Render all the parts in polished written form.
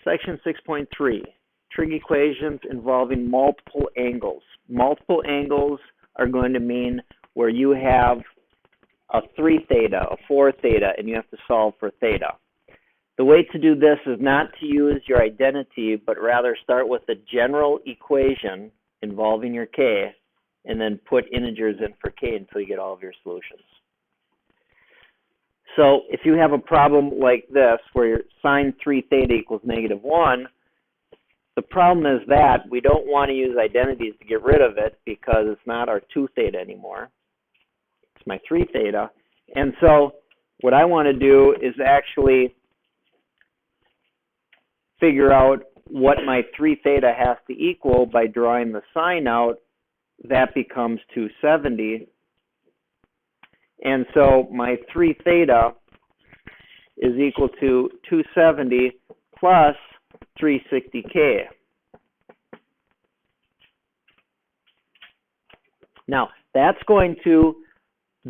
Section 6.3, trig equations involving multiple angles. Multiple angles are going to mean where you have a 3 theta, a 4 theta, and you have to solve for theta. The way to do this is not to use your identity, but rather start with the general equation involving your k, and then put integers in for k until you get all of your solutions. So if you have a problem like this, where your sine 3 theta equals -1, the problem is that we don't want to use identities to get rid of it because it's not our 2 theta anymore. It's my 3 theta. And so what I want to do is actually figure out what my 3 theta has to equal by drawing the sine out. That becomes 270. And so my 3 theta is equal to 270 plus 360k. Now, that's going to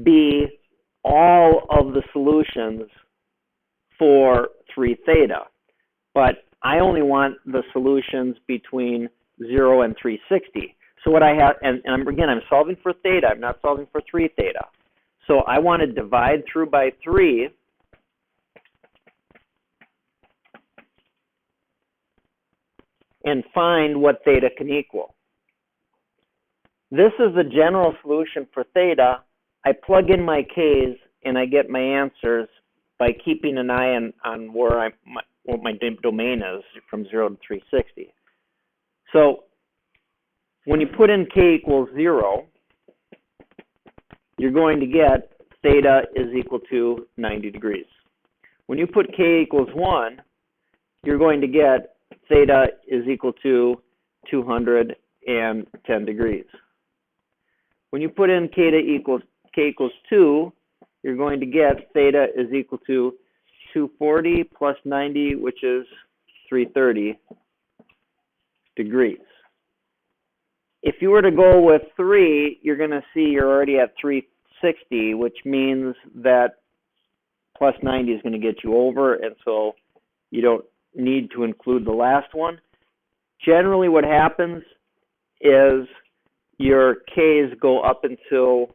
be all of the solutions for 3 theta. But I only want the solutions between 0 and 360. So what I have, and again, I'm solving for theta. I'm not solving for 3 theta. So I want to divide through by 3 and find what theta can equal. This is the general solution for theta. I plug in my k's and I get my answers by keeping an eye on where what my domain is from 0 to 360. So when you put in k equals 0, you're going to get theta is equal to 90 degrees. When you put k equals 1, you're going to get theta is equal to 210 degrees. When you put in k equals 2, you're going to get theta is equal to 240 plus 90, which is 330 degrees. If you were to go with 3, you're going to see you're already at 360, which means that plus 90 is going to get you over, and so you don't need to include the last one. Generally, what happens is your k's go up until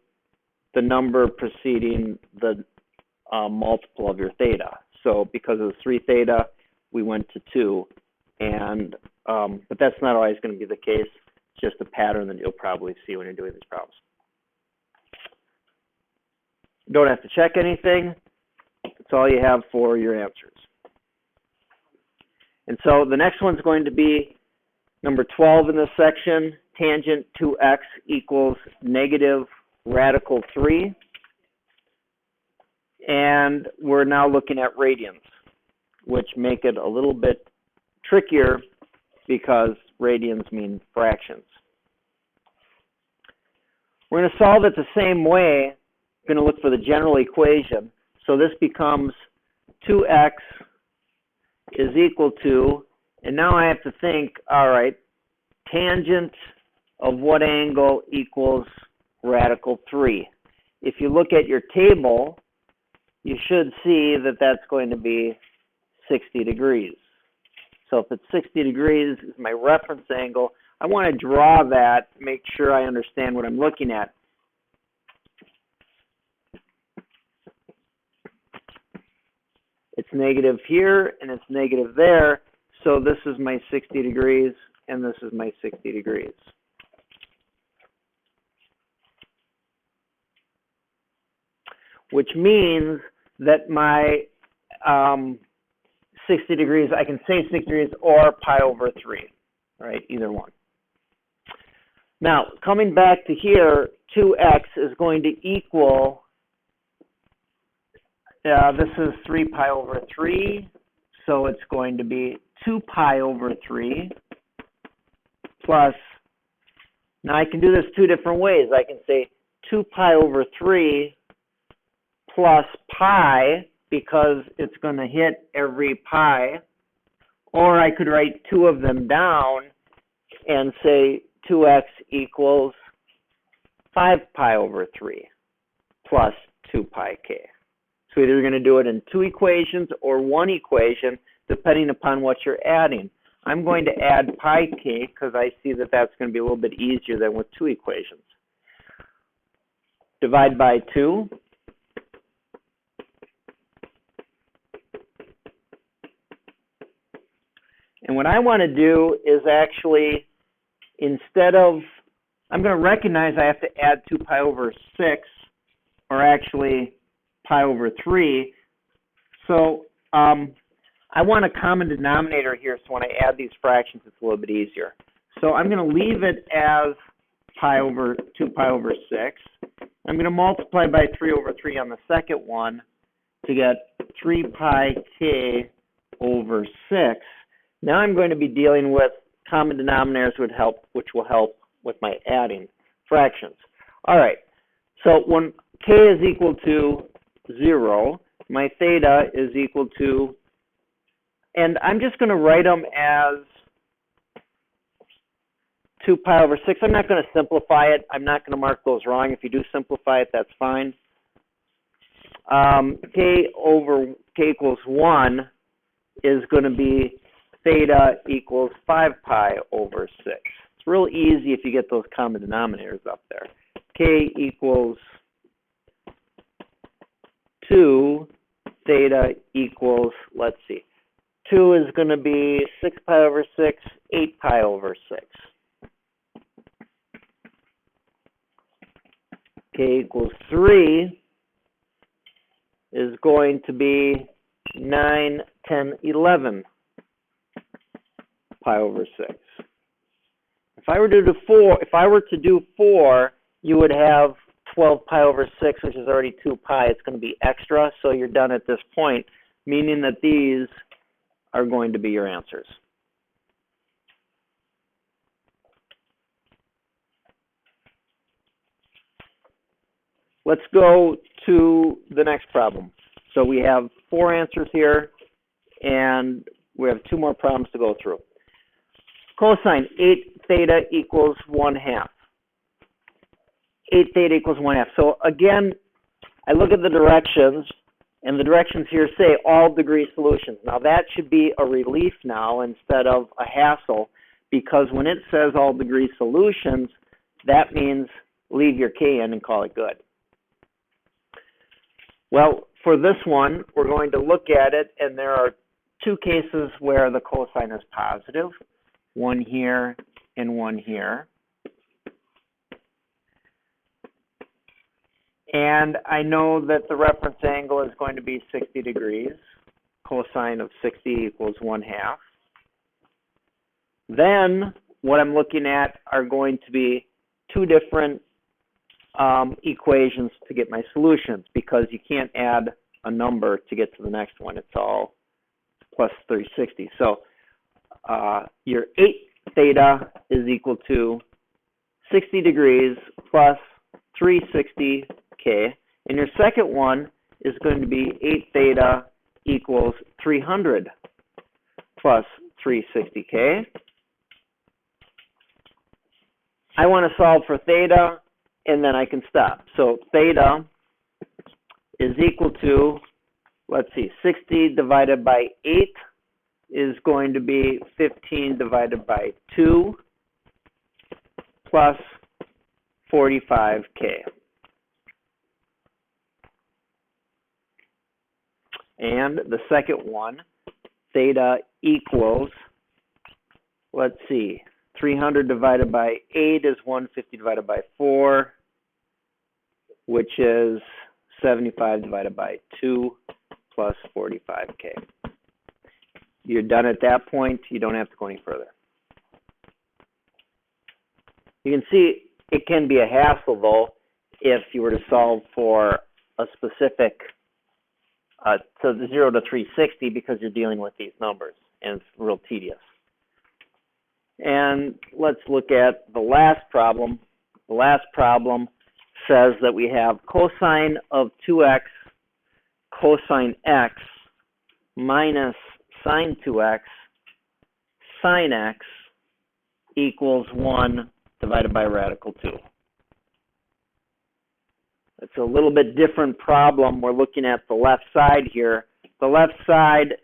the number preceding the multiple of your theta. So because of the 3 theta, we went to 2, and but that's not always going to be the case. It's just a pattern that you'll probably see when you're doing these problems. You don't have to check anything. That's all you have for your answers. And so the next one's going to be number 12 in this section. Tangent 2x equals negative radical 3. And we're now looking at radians, which make it a little bit trickier because radians mean fractions. We're going to solve it the same way. We're going to look for the general equation. So this becomes 2x is equal to, and now I have to think, all right, tangent of what angle equals radical 3? If you look at your table, you should see that that's going to be 60 degrees. So if it's 60 degrees is my reference angle, I want to draw that, make sure I understand what I'm looking at. It's negative here and it's negative there, so this is my 60 degrees and this is my 60 degrees. Which means that my 60 degrees, I can say 60 degrees or pi over 3, right? Either one. Now, coming back to here, 2x is going to equal, this is 3 pi over 3, so it's going to be 2 pi over 3 plus, now I can do this 2 different ways. I can say 2 pi over 3 plus pi, because it's going to hit every pi, or I could write 2 of them down and say 2x equals 5 pi over 3 plus 2 pi k. So either you're going to do it in 2 equations or 1 equation. depending upon what you're adding. I'm going to add pi k because I see that that's going to be a little bit easier than with two equations. Divide by 2. And what I want to do is actually, instead of, I'm going to recognize I have to add 2 pi over 6, or actually pi over 3. So I want a common denominator here, so when I add these fractions, it's a little bit easier. So I'm going to leave it as 2 pi over 6. I'm going to multiply by 3 over 3 on the second one to get 3 pi k over 6. Now I'm going to be dealing with common denominators which will help with my adding fractions. All right, so when k is equal to 0, my theta is equal to, and I'm just going to write them as 2 pi over 6. I'm not going to simplify it. I'm not going to mark those wrong. If you do simplify it, that's fine. K equals 1 is going to be theta equals 5 pi over 6. It's real easy if you get those common denominators up there. K equals 2, theta equals, let's see, 2 is going to be 6 pi over 6, 8 pi over 6. K equals 3 is going to be 9, 10, 11 pi over 6. If I were to do 4, you would have 12 pi over 6, which is already 2 pi. It's going to be extra, so you're done at this point, meaning that these are going to be your answers. Let's go to the next problem. So we have 4 answers here, and we have 2 more problems to go through. Cosine 8 theta equals 1/2. 8 theta equals 1/2. So again, I look at the directions, and the directions here say all degree solutions. Now that should be a relief now instead of a hassle, because when it says all degree solutions, that means leave your k in and call it good. Well, for this one, we're going to look at it, and there are 2 cases where the cosine is positive, one here and one here. And I know that the reference angle is going to be 60 degrees. Cosine of 60 equals 1/2. Then what I'm looking at are going to be 2 different equations to get my solutions, because you can't add a number to get to the next one. It's all plus 360. So your 8 theta is equal to 60 degrees plus 360 k. And your second one is going to be 8 theta equals 300 plus 360 k. I want to solve for theta, and then I can stop. So theta is equal to, let's see, 60 divided by 8 is going to be 15 divided by 2 plus 45k. And the second one, theta equals, let's see, 300 divided by 8 is 150 divided by 4, which is 75 divided by 2 plus 45k. You're done at that point. You don't have to go any further. You can see it can be a hassle, though, if you were to solve for a specific, so the 0 to 360, because you're dealing with these numbers, and it's real tedious. And let's look at the last problem. The last problem says that we have cosine of 2x cosine x minus sine 2x sine x equals 1 divided by radical 2. It's a little bit different problem. We're looking at the left side here. The left side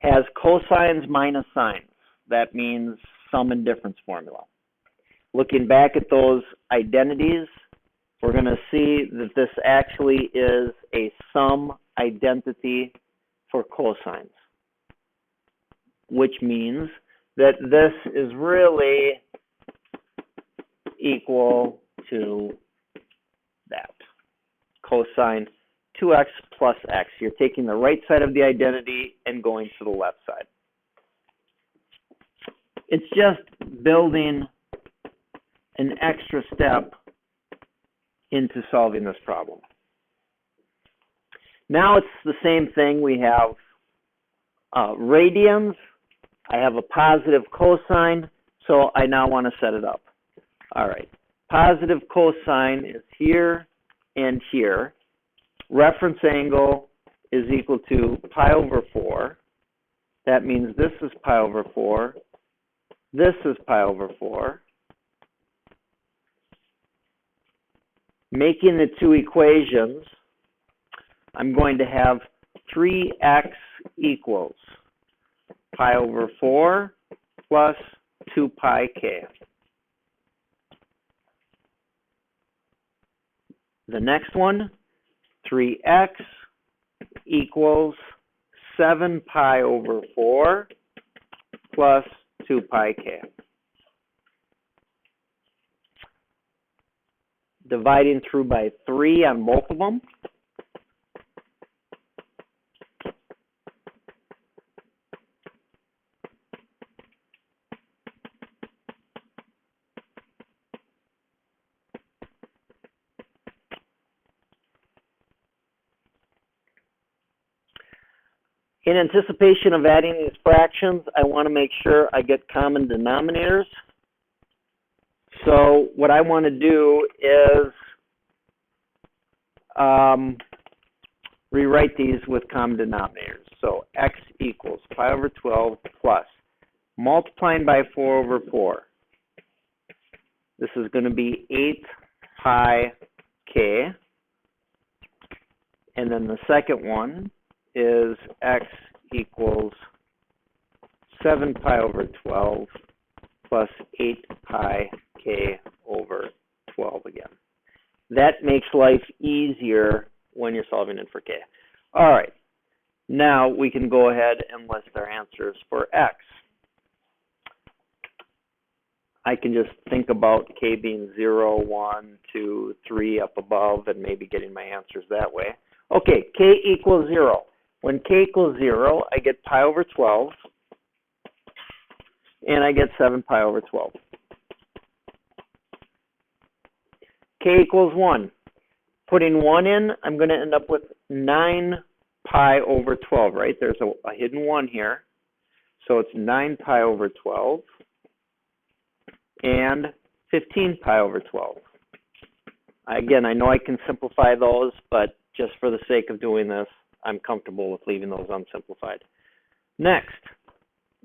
has cosines minus sines. That means sum and difference formula. Looking back at those identities, we're going to see that this actually is a sum identity for cosines, which means that this is really equal to that. Cosine 2x plus x. You're taking the right side of the identity and going to the left side. It's just building an extra step into solving this problem. Now it's the same thing. We have radians. I have a positive cosine, so I now want to set it up. All right. Positive cosine is here and here. Reference angle is equal to pi over 4. That means this is pi over 4. This is pi over 4. Making the two equations, I'm going to have 3x equals pi over 4 plus 2 pi k. The next one, 3x equals 7 pi over 4 plus 2 pi k. Dividing through by 3 on both of them. In anticipation of adding these fractions, I want to make sure I get common denominators. So what I want to do is rewrite these with common denominators. So x equals pi over 12 plus, multiplying by 4 over 4. This is going to be 8 pi k. And then the second one is x equals 7 pi over 12 plus 8 pi k over 12 again. That makes life easier when you're solving it for k. All right, now we can go ahead and list our answers for x. I can just think about k being 0, 1, 2, 3 up above and maybe getting my answers that way. Okay, k equals 0. When k equals 0, I get pi over 12, and I get 7 pi over 12. K equals 1. Putting 1 in, I'm going to end up with 9 pi over 12, right? There's a hidden 1 here. So it's 9 pi over 12 and 15 pi over 12. Again, I know I can simplify those, but just for the sake of doing this, I'm comfortable with leaving those unsimplified. Next,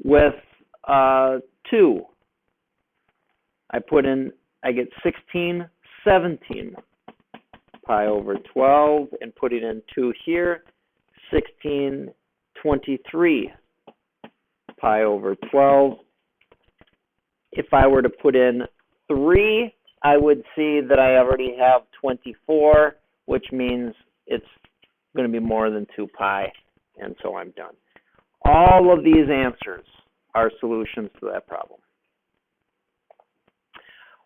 with 2, I get 16, 17 pi over 12, and putting in 2 here, 16, 23 pi over 12. If I were to put in 3, I would see that I already have 24, which means it's going to be more than 2 pi, and so I'm done. All of these answers are solutions to that problem.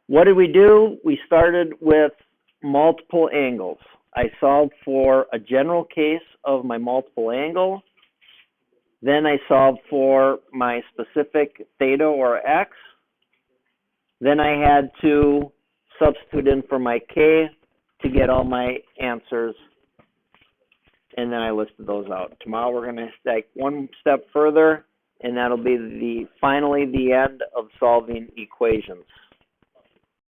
What did we do? We started with multiple angles. I solved for a general case of my multiple angle. Then I solved for my specific theta or x. Then I had to substitute in for my k to get all my answers. And then I listed those out. Tomorrow we're going to take one step further, and that'll be finally the end of solving equations.